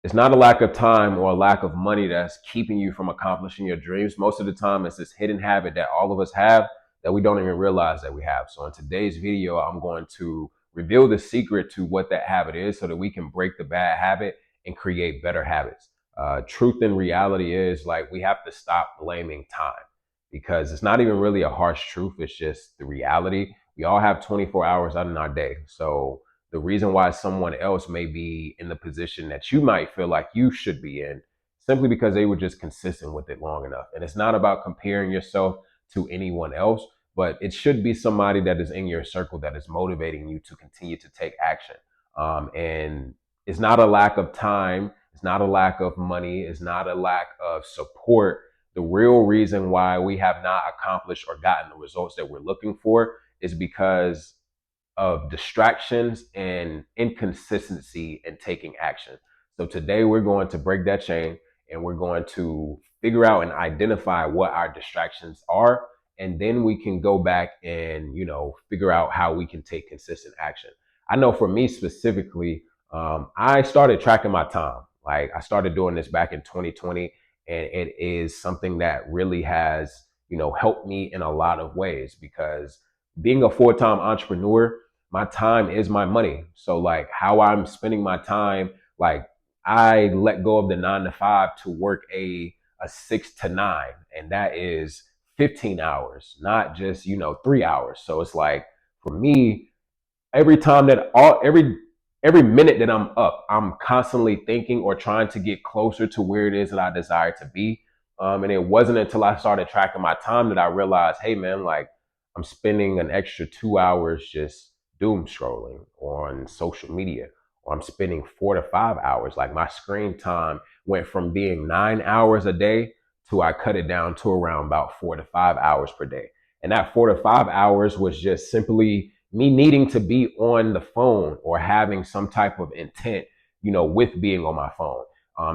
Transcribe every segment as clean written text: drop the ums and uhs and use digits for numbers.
It's not a lack of time or a lack of money that's keeping you from accomplishing your dreams. Most of the time, it's this hidden habit that all of us have that we don't even realize that we have. So in today's video, I'm going to reveal the secret to what that habit is so that we can break the bad habit and create better habits. Truth and reality is, like, we have to stop blaming time, because it's not even really a harsh truth. It's just the reality. We all have 24 hours out in our day. So the reason why someone else may be in the position that you might feel like you should be in, simply because they were just consistent with it long enough. And it's not about comparing yourself to anyone else, but it should be somebody that is in your circle that is motivating you to continue to take action. And it's not a lack of time. It's not a lack of money. It's not a lack of support. The real reason why we have not accomplished or gotten the results that we're looking for is because of distractions and inconsistency in taking action. So today we're going to break that chain, and we're going to figure out and identify what our distractions are. And then we can go back and, figure out how we can take consistent action. I know for me specifically, I started tracking my time. Like, I started doing this back in 2020, and it is something that really has, helped me in a lot of ways, because being a full-time entrepreneur, my time is my money. So, like, how I'm spending my time, like, I let go of the 9 to 5 to work a 6 to 9, and that is 15 hours, not just, 3 hours. So it's like, for me, every time that every minute that I'm up, I'm constantly thinking or trying to get closer to where it is that I desire to be. And it wasn't until I started tracking my time that I realized, hey man, like, I'm spending an extra 2 hours just doom scrolling on social media, or I'm spending 4 to 5 hours. Like, my screen time went from being 9 hours a day to I cut it down to around about 4 to 5 hours per day. And that 4 to 5 hours was just simply me needing to be on the phone or having some type of intent, with being on my phone.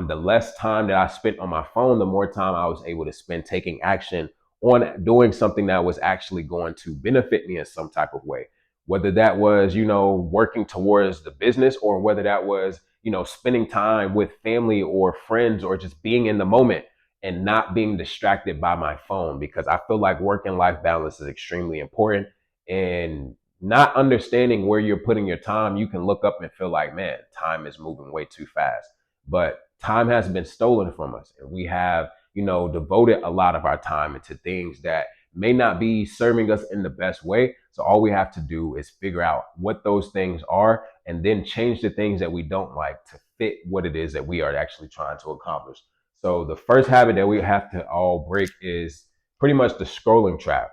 The less time that I spent on my phone, the more time I was able to spend taking action on doing something that was actually going to benefit me in some type of way. Whether that was, working towards the business, or whether that was, spending time with family or friends, or just being in the moment and not being distracted by my phone, because I feel like work and life balance is extremely important. And not understanding where you're putting your time, you can look up and feel like, man, time is moving way too fast. But time has been stolen from us, and we have, devoted a lot of our time into things that may not be serving us in the best way. So all we have to do is figure out what those things are, and then change the things that we don't like to fit what it is that we are actually trying to accomplish. So the first habit that we have to all break is pretty much the scrolling trap.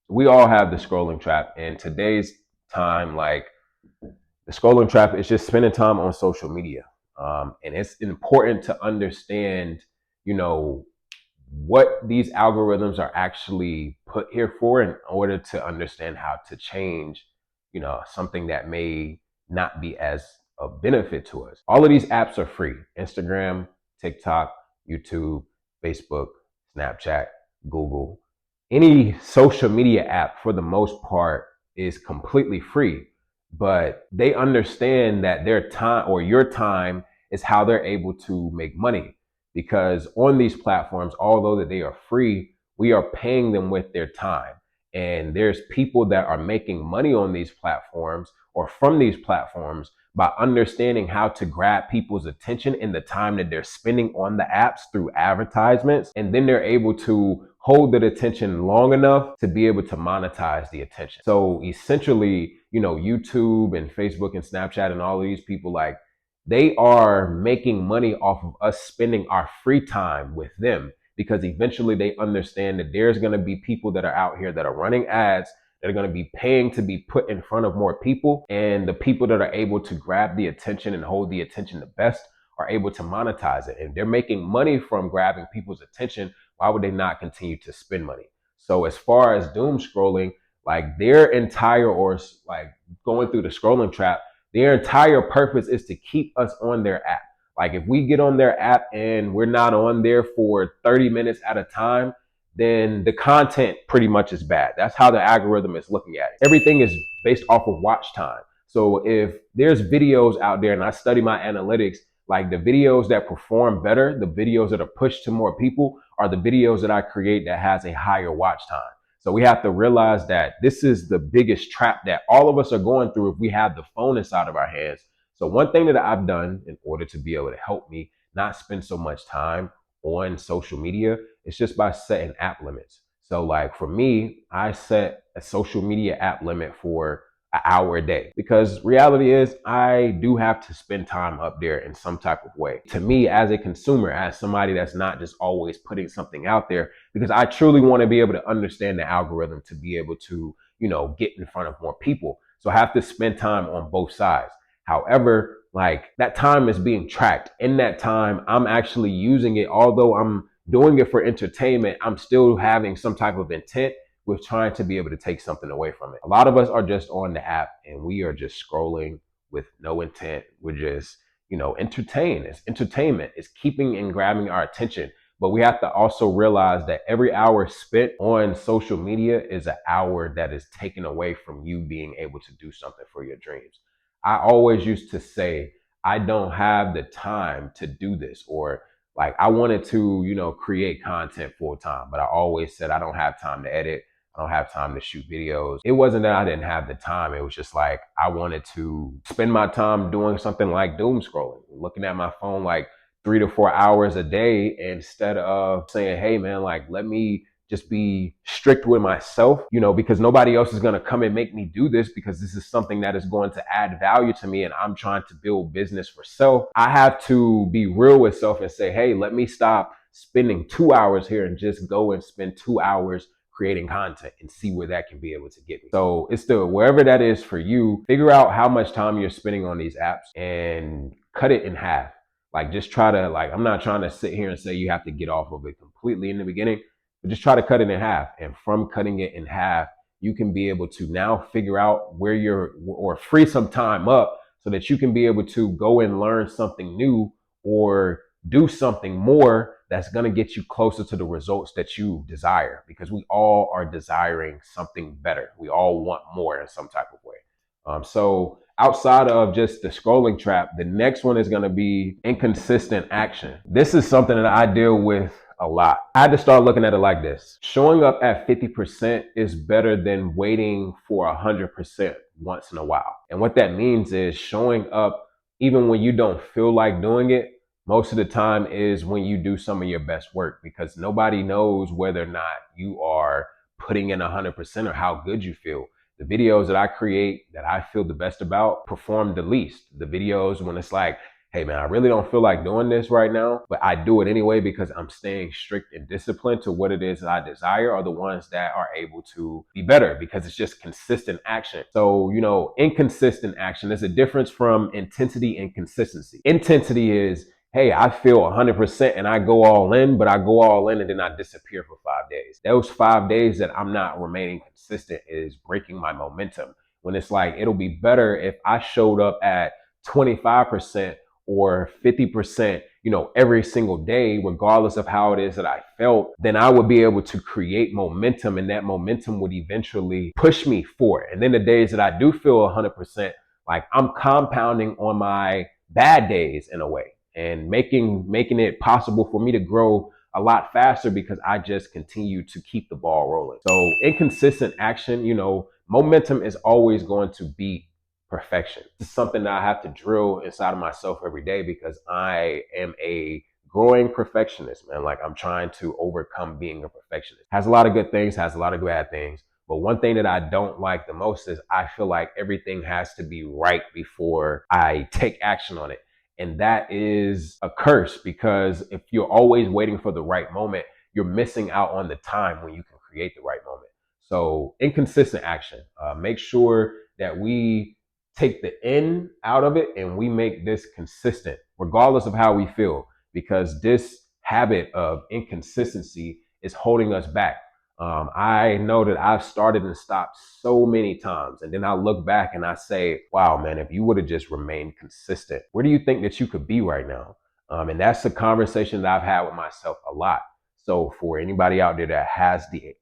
We all have the scrolling trap. In today's time, like, the scrolling trap is just spending time on social media. And it's important to understand, you know, what these algorithms are actually put here for, in order to understand how to change, something that may not be as a benefit to us. All of these apps are free: Instagram, TikTok, YouTube, Facebook, Snapchat, Google. Any social media app, for the most part, is completely free, but they understand that their time, or your time, is how they're able to make money. Because on these platforms, although that they are free, we are paying them with their time. And there's people that are making money on these platforms, or from these platforms, by understanding how to grab people's attention in the time that they're spending on the apps through advertisements. And then they're able to hold that attention long enough to be able to monetize the attention. So essentially, YouTube and Facebook and Snapchat and all of these people, like, they are making money off of us spending our free time with them, because eventually they understand that there's going to be people that are out here that are running ads that are going to be paying to be put in front of more people. And the people that are able to grab the attention and hold the attention the best are able to monetize it. And they're making money from grabbing people's attention. Why would they not continue to spend money? So as far as doom scrolling, like, their entire, or like, going through the scrolling trap, their entire purpose is to keep us on their app. Like, if we get on their app and we're not on there for 30 minutes at a time, then the content pretty much is bad. That's how the algorithm is looking at it. Everything is based off of watch time. So if there's videos out there, and I study my analytics, Like the videos that perform better, the videos that are pushed to more people are the videos that I create that has a higher watch time. So we have to realize that this is the biggest trap that all of us are going through if we have the phone inside of our hands. So one thing that I've done in order to be able to help me not spend so much time on social media is just by setting app limits. So like for me, I set a social media app limit for an hour a day because reality is I do have to spend time up there in some type of way. To me, as a consumer, as somebody that's not just always putting something out there, because I truly want to be able to understand the algorithm to be able to, get in front of more people. So I have to spend time on both sides. However, like that time is being tracked. In that time, I'm actually using it, although I'm doing it for entertainment, I'm still having some type of intent with trying to be able to take something away from it. A lot of us are just on the app and we are just scrolling with no intent. We're just, entertained. It's entertainment. It's keeping and grabbing our attention. But we have to also realize that every hour spent on social media is an hour that is taken away from you being able to do something for your dreams. I always used to say, I don't have the time to do this, or like I wanted to, create content full time, but I always said I don't have time to edit. I don't have time to shoot videos. It wasn't that I didn't have the time. It was just like I wanted to spend my time doing something like doom scrolling, looking at my phone like 3 to 4 hours a day instead of saying, hey man, like let me just be strict with myself, because nobody else is going to come and make me do this because this is something that is going to add value to me and I'm trying to build business for self. I have to be real with self and say, hey, let me stop spending 2 hours here and just go and spend 2 hours creating content and see where that can be able to get me. So it's still wherever that is for you, figure out how much time you're spending on these apps and cut it in half. Like just try to I'm not trying to sit here and say you have to get off of it completely in the beginning, but just try to cut it in half. And from cutting it in half, you can be able to now figure out where or free some time up so that you can be able to go and learn something new or do something more that's going to get you closer to the results that you desire, because we all are desiring something better. We all want more in some type of way. So outside of just the scrolling trap, the next one is going to be inconsistent action. This is something that I deal with a lot. I had to start looking at it like this. Showing up at 50% is better than waiting for 100% once in a while. And what that means is showing up even when you don't feel like doing it, most of the time is when you do some of your best work, because nobody knows whether or not you are putting in 100% or how good you feel. The videos that I create that I feel the best about perform the least. The videos when it's like, hey man, I really don't feel like doing this right now, but I do it anyway because I'm staying strict and disciplined to what it is that I desire, are the ones that are able to be better because it's just consistent action. So, inconsistent action is a difference from intensity and consistency. Intensity is, hey, I feel 100% and I go all in, but I go all in and then I disappear for 5 days. Those 5 days that I'm not remaining consistent is breaking my momentum. When it's like, it'll be better if I showed up at 25% or 50%, every single day, regardless of how it is that I felt, then I would be able to create momentum, and that momentum would eventually push me forward. And then the days that I do feel 100%, like I'm compounding on my bad days in a way and making it possible for me to grow a lot faster because I just continue to keep the ball rolling. So inconsistent action, momentum is always going to beat perfection. It's something that I have to drill inside of myself every day because I am a growing perfectionist, man. Like I'm trying to overcome being a perfectionist. Has a lot of good things, has a lot of bad things. But one thing that I don't like the most is I feel like everything has to be right before I take action on it. And that is a curse, because if you're always waiting for the right moment, you're missing out on the time when you can create the right moment. So inconsistent action, make sure that we take the end out of it and we make this consistent, regardless of how we feel, because this habit of inconsistency is holding us back. I know that I've started and stopped so many times. And then I look back and I say, wow, man, if you would have just remained consistent, where do you think that you could be right now? And that's a conversation that I've had with myself a lot. So for anybody out there that has the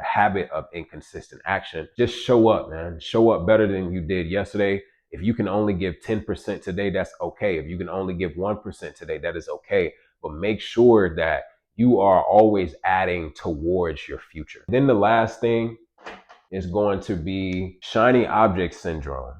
habit of inconsistent action, just show up, man. Show up better than you did yesterday. If you can only give 10% today, that's okay. If you can only give 1% today, that is okay. But make sure that you are always adding towards your future. Then the last thing is going to be shiny object syndrome.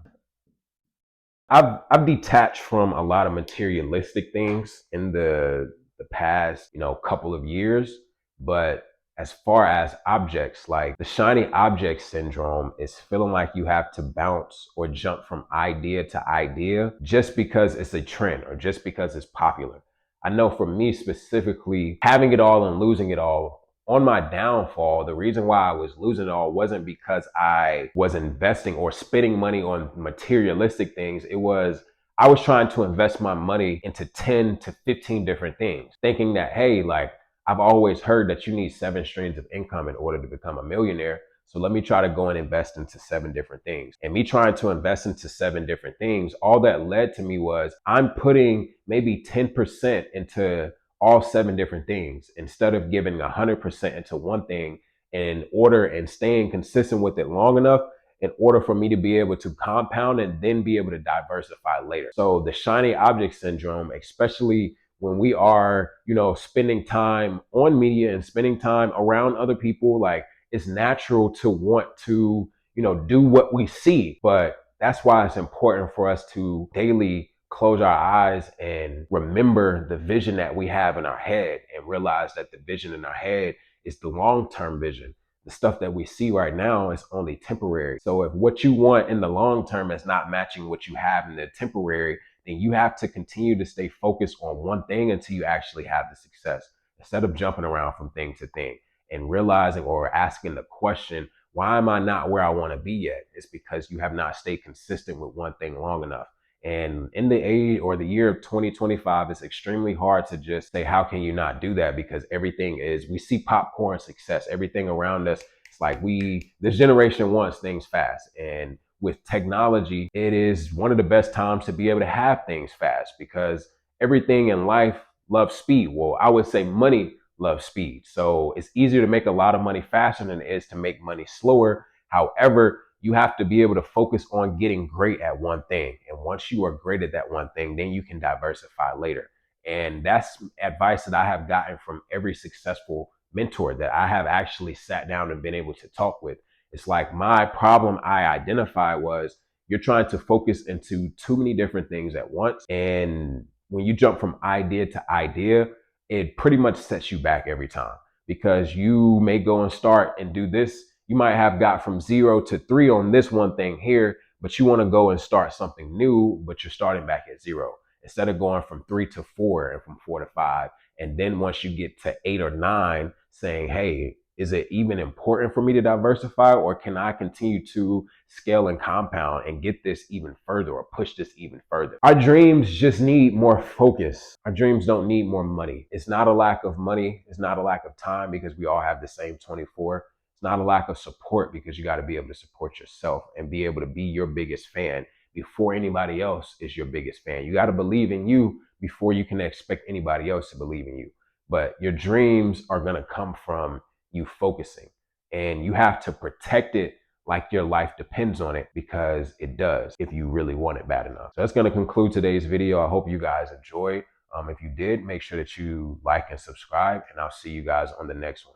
I've detached from a lot of materialistic things in the past, couple of years, but as far as objects, like the shiny object syndrome is feeling like you have to bounce or jump from idea to idea just because it's a trend or just because it's popular. I know for me specifically, having it all and losing it all, on my downfall, the reason why I was losing it all wasn't because I was investing or spending money on materialistic things. It was I was trying to invest my money into 10 to 15 different things, thinking that, hey, like I've always heard that you need 7 streams of income in order to become a millionaire. So let me try to go and invest into 7 different things. And me trying to invest into 7 different things, all that led to me was I'm putting maybe 10% into all 7 different things instead of giving 100% into one thing in order and staying consistent with it long enough in order for me to be able to compound and then be able to diversify later. So the shiny object syndrome, especially when we are, spending time on media and spending time around other people, like it's natural to want to, do what we see. But that's why it's important for us to daily close our eyes and remember the vision that we have in our head and realize that the vision in our head is the long-term vision. The stuff that we see right now is only temporary. So if what you want in the long term is not matching what you have in the temporary, then you have to continue to stay focused on one thing until you actually have the success, instead of jumping around from thing to thing and realizing or asking the question, why am I not where I want to be yet? It's because you have not stayed consistent with one thing long enough. And in the age or the year of 2025, it's extremely hard to just say, how can you not do that? Because we see popcorn success, everything around us. It's like this generation wants things fast. And with technology, it is one of the best times to be able to have things fast because everything in life loves speed. Well, I would say money loves speed. So it's easier to make a lot of money faster than it is to make money slower. However, you have to be able to focus on getting great at one thing. And once you are great at that one thing, then you can diversify later. And that's advice that I have gotten from every successful mentor that I have actually sat down and been able to talk with. It's like my problem I identified was you're trying to focus into too many different things at once. And when you jump from idea to idea, it pretty much sets you back every time because you may go and start and do this. You might have got from 0 to 3 on this one thing here, but you want to go and start something new, but you're starting back at 0 instead of going from 3 to 4 and from 4 to 5. And then once you get to 8 or 9, saying, hey, is it even important for me to diversify, or can I continue to scale and compound and get this even further or push this even further? Our dreams just need more focus. Our dreams don't need more money. It's not a lack of money. It's not a lack of time because we all have the same 24. It's not a lack of support because you got to be able to support yourself and be able to be your biggest fan before anybody else is your biggest fan. You got to believe in you before you can expect anybody else to believe in you. But your dreams are going to come from you focusing, and you have to protect it like your life depends on it, because it does if you really want it bad enough. So that's going to conclude today's video. I hope you guys enjoyed. If you did, make sure that you like and subscribe, and I'll see you guys on the next one.